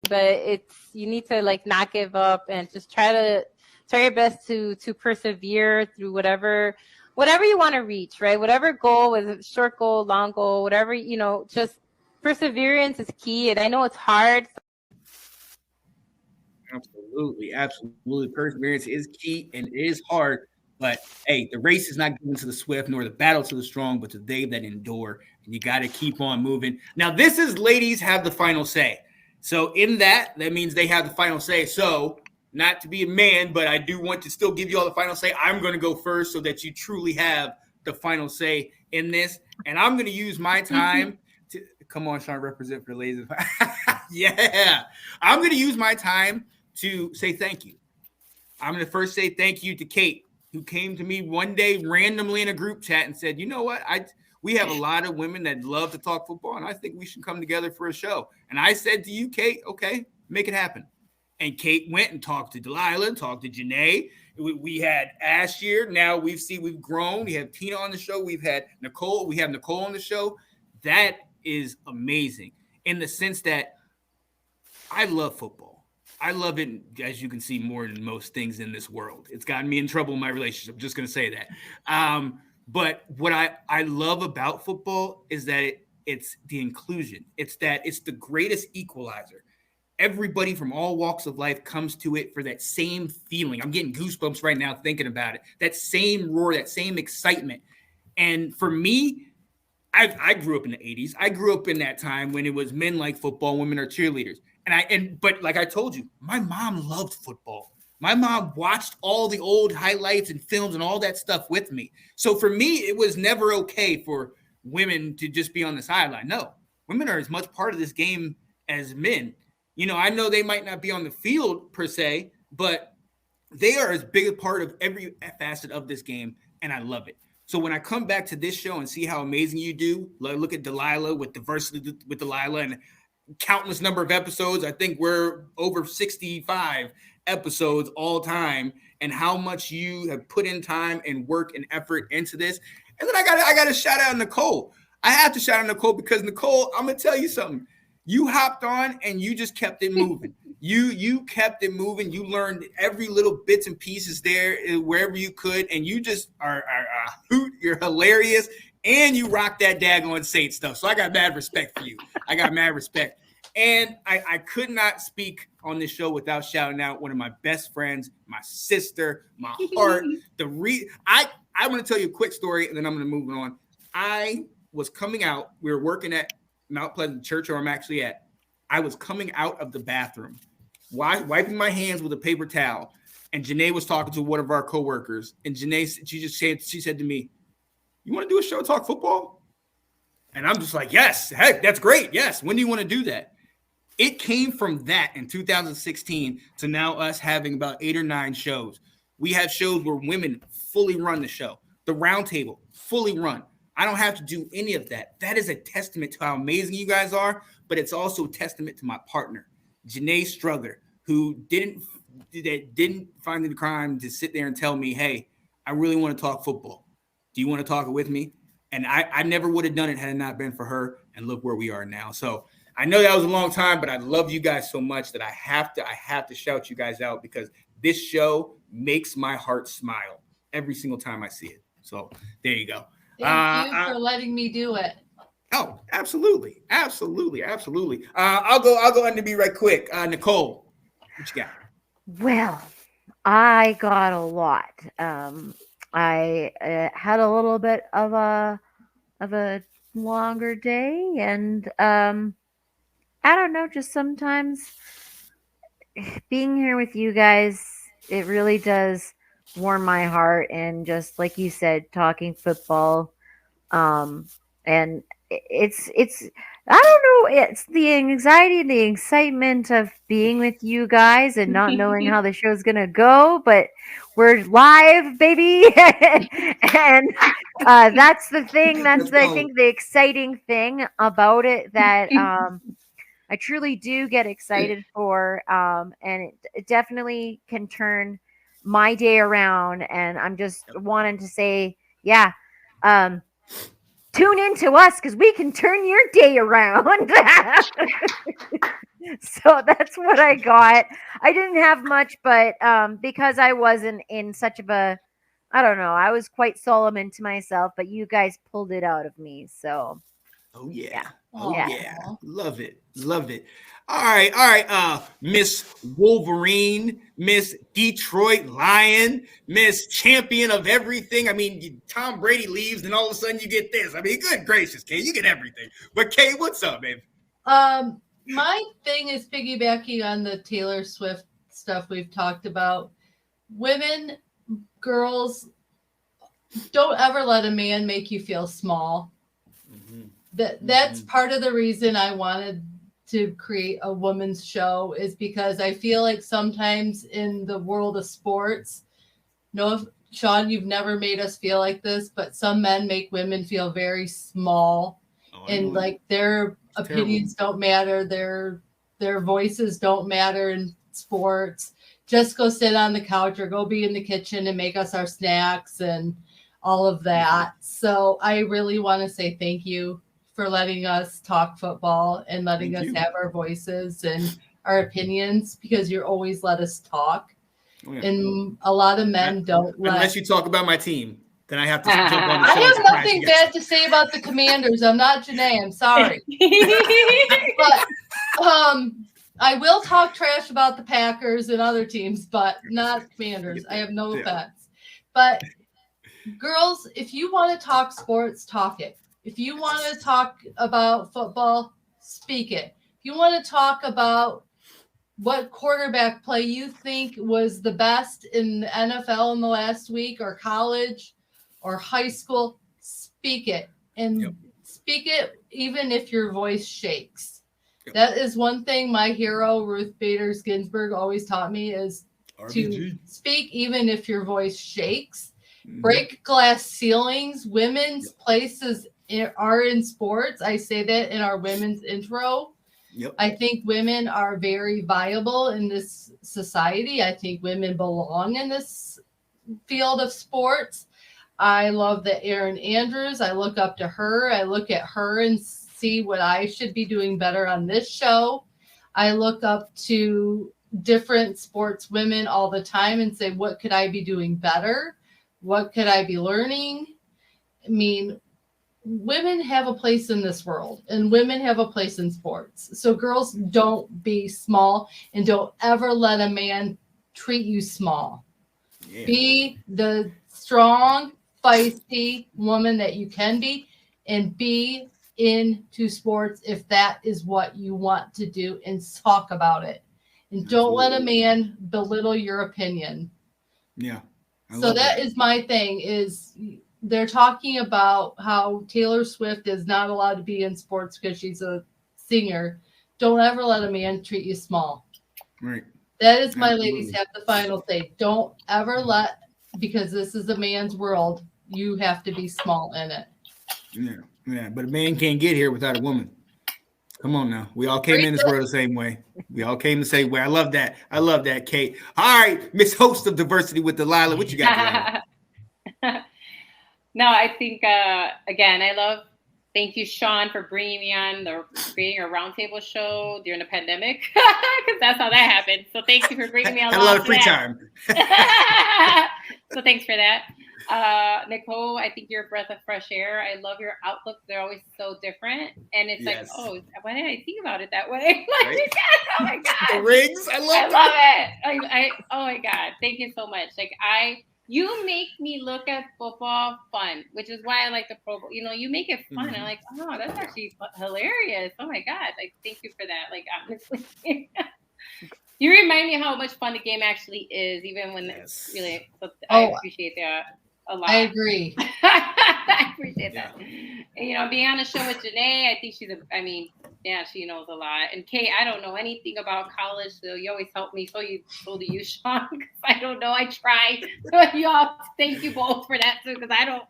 but you need to like not give up and just try your best to persevere through whatever you want to reach, right? Whatever goal, whether short goal, long goal, whatever, just perseverance is key. And I know it's hard. Absolutely, absolutely. Perseverance is key and it is hard. But hey, the race is not given to the swift nor the battle to the strong, but to they that endure. And you got to keep on moving. Now, this is ladies have the final say. So in that means they have the final say. So not to be a man, but I do want to still give you all the final say. I'm going to go first so that you truly have the final say in this. And I'm going to use my time to come on, Sean, represent for the ladies. Yeah, I'm going to use my time to say thank you. I'm going to first say thank you to Kate, who came to me one day randomly in a group chat and said, "You know what? We have a lot of women that love to talk football, and I think we should come together for a show." And I said to you, Kate, okay, make it happen. And Kate went and talked to Delilah, talked to Janae. We had Ash here. Now we've grown. We have Tina on the show. We've had Nicole. We have Nicole on the show. That is amazing in the sense that I love football. I love it, as you can see, more than most things in this world. It's gotten me in trouble in my relationship. I'm just going to say that. But what I love about football is that it's the inclusion. It's the greatest equalizer. Everybody from all walks of life comes to it for that same feeling. I'm getting goosebumps right now thinking about it. That same roar, that same excitement. And for me, I grew up in the 80s. I grew up in that time when it was men like football, women are cheerleaders. But like I told you, my mom loved football. My mom watched all the old highlights and films and all that stuff with me. So for me, it was never okay for women to just be on the sideline. No, women are as much part of this game as men. I know they might not be on the field per se, but they are as big a part of every facet of this game, and I love it. So when I come back to this show and see how amazing you do, look at Delilah with diversity with Delilah and countless number of episodes. I think we're over 65 episodes all time, and how much you have put in time and work and effort into this. And then I got to shout out Nicole. I have to shout out Nicole because Nicole, I'm gonna tell you something. You hopped on and you just kept it moving. You kept it moving. You learned every little bits and pieces there wherever you could, and you just are a hoot. You're hilarious, and you rock that daggone Saint stuff. So I got mad respect for you. I got mad respect, and I could not speak on this show without shouting out one of my best friends, my sister, my heart. I'm going to tell you a quick story, and then I'm going to move on. I was coming out. We were working at Mount Pleasant Church, where I'm actually at. I was coming out of the bathroom, wiping my hands with a paper towel, and Janae was talking to one of our coworkers. And Janae, she said to me, "You want to do a show, talk football?" And I'm just like, "Yes, heck, that's great. Yes. When do you want to do that?" It came from that in 2016 to now us having about 8 or 9 shows. We have shows where women fully run the show. The roundtable fully run. I don't have to do any of that. That is a testament to how amazing you guys are, but it's also a testament to my partner, Janae Strugger, who didn't find the crime to sit there and tell me, "Hey, I really want to talk football. Do you want to talk it with me?" And I never would have done it had it not been for her. And look where we are now. So I know that was a long time, but I love you guys so much that I have to shout you guys out because this show makes my heart smile every single time I see it. So there you go. Thank you for letting me do it. Oh, absolutely, absolutely, absolutely. I'll go under me right quick. Nicole, what you got? Well, I got a lot. I had a little bit of a longer day, and I don't know. Just sometimes being here with you guys, it really does warm my heart. And just like you said, talking football, and it's I don't know, it's the anxiety and the excitement of being with you guys and not knowing how the show's gonna go, but we're live, baby. And that's the thing, Let's I go. think the exciting thing about it, that I truly do get excited for, and it definitely can turn my day around. And I'm just wanting to say, yeah, um, tune in to us because we can turn your day around. So that's what I got. I didn't have much, but because I wasn't in such of a, I don't know, I was quite solemn to myself, but you guys pulled it out of me. So Oh yeah. yeah. Oh Yeah. yeah. Love it. Love it. All right. All right. Miss Wolverine, Miss Detroit Lion, Miss Champion of everything. I mean, Tom Brady leaves and all of a sudden you get this. I mean, good gracious, Kay, you get everything. But Kay, what's up, babe? My thing is piggybacking on the Taylor Swift stuff we've talked about. Women, girls, don't ever let a man make you feel small. That's part of the reason I wanted to create a women's show, is because I feel like sometimes in the world of sports, Sean, you've never made us feel like this, but some men make women feel very small, and like their opinions don't matter, their voices don't matter in sports. Just go sit on the couch or go be in the kitchen and make us our snacks and all of that. So I really want to say thank you for letting us talk football and letting us have our voices and our opinions, because you always let us talk. Oh, yeah. And a lot of men don't unless you talk about my team, then I have to jump on the show. I have nothing bad to say about the Commanders. I'm not Janae. I'm sorry. But I will talk trash about the Packers and other teams, but not Commanders. I have no offense. But girls, if you want to talk sports, talk it. If you want to talk about football, speak it. If you want to talk about what quarterback play you think was the best in the NFL in the last week, or college or high school, speak it. And speak it even if your voice shakes. That is one thing my hero, Ruth Bader Ginsburg, always taught me, is to speak even if your voice shakes. Break glass ceilings. Women's places are in sports. I say that in our women's intro. I think women are very viable in this society. I think women belong in this field of sports. I love that Erin Andrews. I look up to her. I look at her and see what I should be doing better on this show. I look up to different sports women all the time and say, what could I be doing better? What could I be learning? I mean, women have a place in this world, and women have a place in sports. So girls, don't be small, and don't ever let a man treat you small. Yeah. Be the strong, feisty woman that you can be, and be into sports if that is what you want to do, and talk about it. And don't let a man belittle your opinion. Yeah. So that is my thing, is they're talking about how Taylor Swift is not allowed to be in sports because she's a singer. Don't ever let a man treat you small. Right. That is my ladies have the final say. Don't ever let, because this is a man's world, you have to be small in it. Yeah. Yeah. But a man can't get here without a woman. Come on now. We all came in this world the same way. We all came the same way. I love that. I love that, Kate. All right, Miss Host of Diversity with Delilah. What you got, Delilah? No, I think, again, thank you, Sean, for bringing me on creating a roundtable show during the pandemic, because that's how that happened. So thank you for bringing me on. Had a lot of free time. So thanks for that. Nicole, I think you're a breath of fresh air. I love your outlook. They're always so different. And it's like, oh, why didn't I think about it that way? Like, right? Oh my God. The rings. I love it. Oh my God. Thank you so much. You make me look at football fun, which is why I like the Pro Bowl. You make it fun. I'm like, oh, that's actually hilarious. Oh my God. Thank you for that. Honestly. You remind me how much fun the game actually is, even when it's really, I appreciate that a lot. I agree. I appreciate that. And, being on the show with Janae, I think she knows a lot. And Kay, I don't know anything about college, so you always help me. So do you, Sean, because I don't know. I try. So y'all, thank you both for that too, because I don't.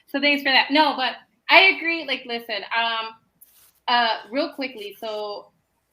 So thanks for that. No, but I agree. Listen, real quickly. So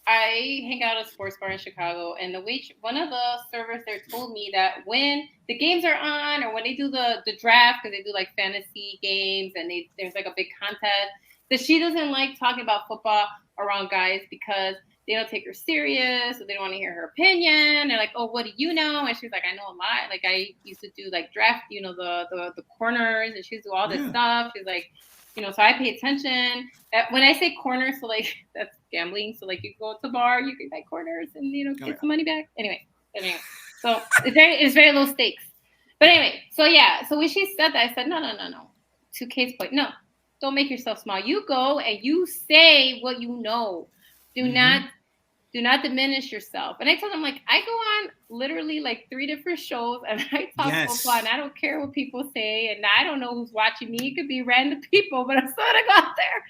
I hang out at a sports bar in Chicago, and one of the servers there told me that when the games are on, or when they do the draft, because they do like fantasy games, and there's like a big contest, that she doesn't like talking about football around guys because they don't take her serious, or they don't want to hear her opinion. They're like, "Oh, what do you know?" And she's like, "I know a lot. Like I used to do like draft, the corners, and she used to do all this stuff." She's like, so I pay attention. When I say corners, so like that's gambling. So like you go to the bar, you can buy corners and get some money back. Anyway, so it's very low stakes. But anyway, so yeah, so when she said that, I said, no. To Kate's point, no, don't make yourself small. You go and you say what you know. Do not diminish yourself. And I told him, like, I go on literally like 3 different shows and I talk football, and I don't care what people say, and I don't know who's watching me. It could be random people, but I'm still gonna go out there,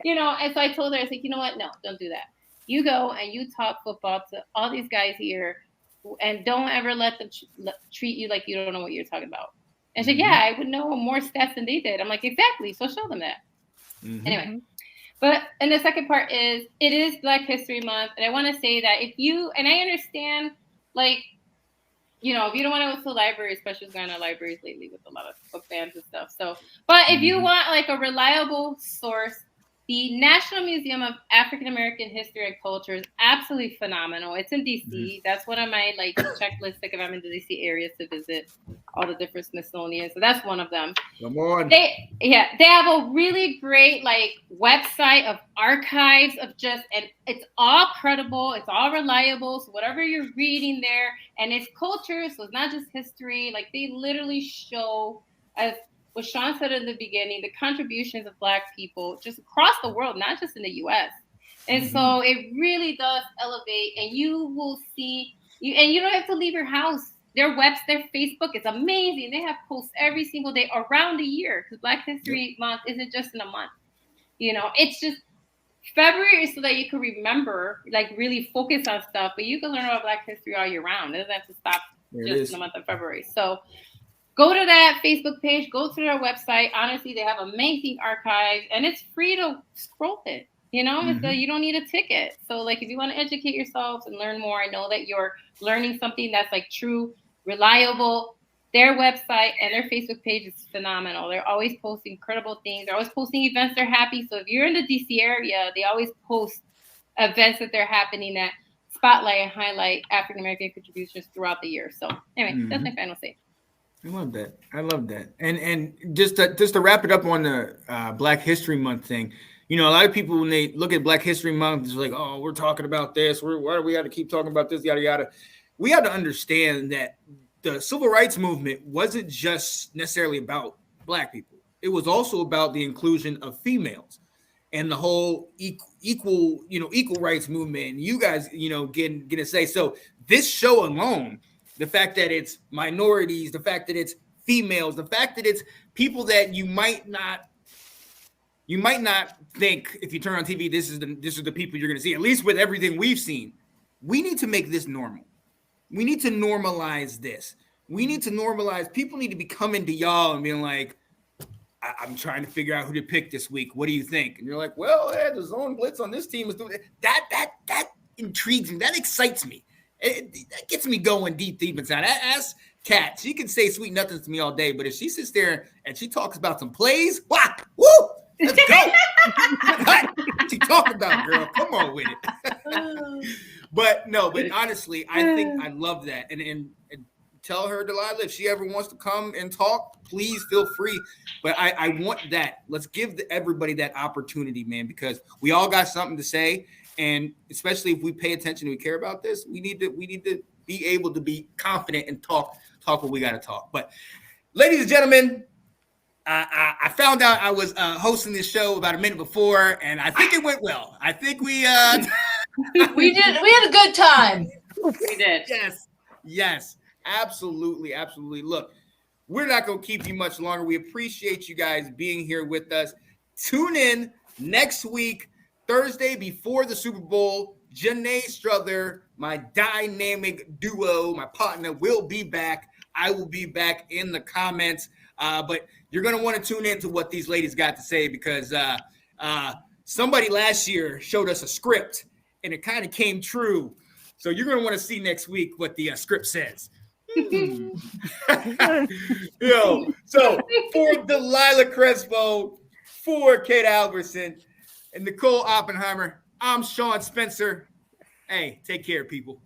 And so I told her, I was like, you know what? No, don't do that. You go and you talk football to all these guys here, and don't ever let them treat you like you don't know what you're talking about. And she's like, yeah, I would know more stats than they did. I'm like, exactly. So show them that. Anyway. And the second part is, it is Black History Month. And I want to say that and I understand, like, if you don't want to go to the library, especially going to libraries lately with a lot of book bans and stuff. So, but if you want like a reliable source, the National Museum of African American History and Culture is absolutely phenomenal. It's in DC. That's one of my like checklists, like if I'm in the DC area, to visit all the different Smithsonian. So that's one of them. Come on. They have a really great like website of archives of and it's all credible, it's all reliable. So whatever you're reading there, and it's culture, so it's not just history. Like they literally show, as what Sean said in the beginning, the contributions of Black people just across the world, not just in the U.S. And so it really does elevate, and you will see, and you don't have to leave your house. Their Facebook is amazing. They have posts every single day around the year, because Black History Month isn't just in a month. It's just February is so that you can remember, like really focus on stuff, but you can learn about Black history all year round. It doesn't have to stop just in the month of February. So go to that Facebook page, go to their website. Honestly, they have amazing archives, and it's free to scroll it. You don't need a ticket. So like if you want to educate yourselves and learn more, I know that you're learning something that's like true, reliable. Their website and their Facebook page is phenomenal. They're always posting incredible things. They're always posting events they're happy. So if you're in the DC area, they always post events that they're happening that spotlight and highlight African American contributions throughout the year. So anyway, that's my final say. I love that. And just to wrap it up on the Black History Month thing, a lot of people, when they look at Black History Month, it's like, oh, we're talking about this. Why do we got to keep talking about this? Yada yada. We have to understand that the civil rights movement wasn't just necessarily about Black people. It was also about the inclusion of females and the whole equal rights movement. And you guys, getting a say. So this show alone, the fact that it's minorities, the fact that it's females, the fact that it's people that you might not think, if you turn on TV, this is the people you're going to see. At least with everything we've seen, we need to make this normal. We need to normalize this. We need to normalize. People need to be coming to y'all and being like, I'm trying to figure out who to pick this week. What do you think? And you're like, well, the zone blitz on this team is doing that. That intrigues me. That excites me. That gets me going deep inside. Ask Kat. She can say sweet nothings to me all day, but if she sits there and she talks about some plays, woo, let's go. What you talking about, girl? Come on with it. But honestly, I think I love that. And tell her, Delilah, if she ever wants to come and talk, please feel free. But I want that. Let's give everybody that opportunity, man, because we all got something to say. And especially if we pay attention and we care about this, we need to be able to be confident and talk what we got to talk. But ladies and gentlemen, I found out I was hosting this show about a minute before, and I think it went well. I think we we did. We had a good time. We did. Yes, absolutely. Look, we're not going to keep you much longer. We appreciate you guys being here with us. Tune in next week, Thursday before the Super Bowl. Janae Struther, my dynamic duo, my partner, will be back. I will be back in the comments. But you're going to want to tune in to what these ladies got to say, because somebody last year showed us a script, and it kind of came true. So you're going to want to see next week what the script says. So for Delilah Crespo, for Kate Alberson, and Nicole Oppenheimer, I'm Sean Spencer. Hey, take care, people.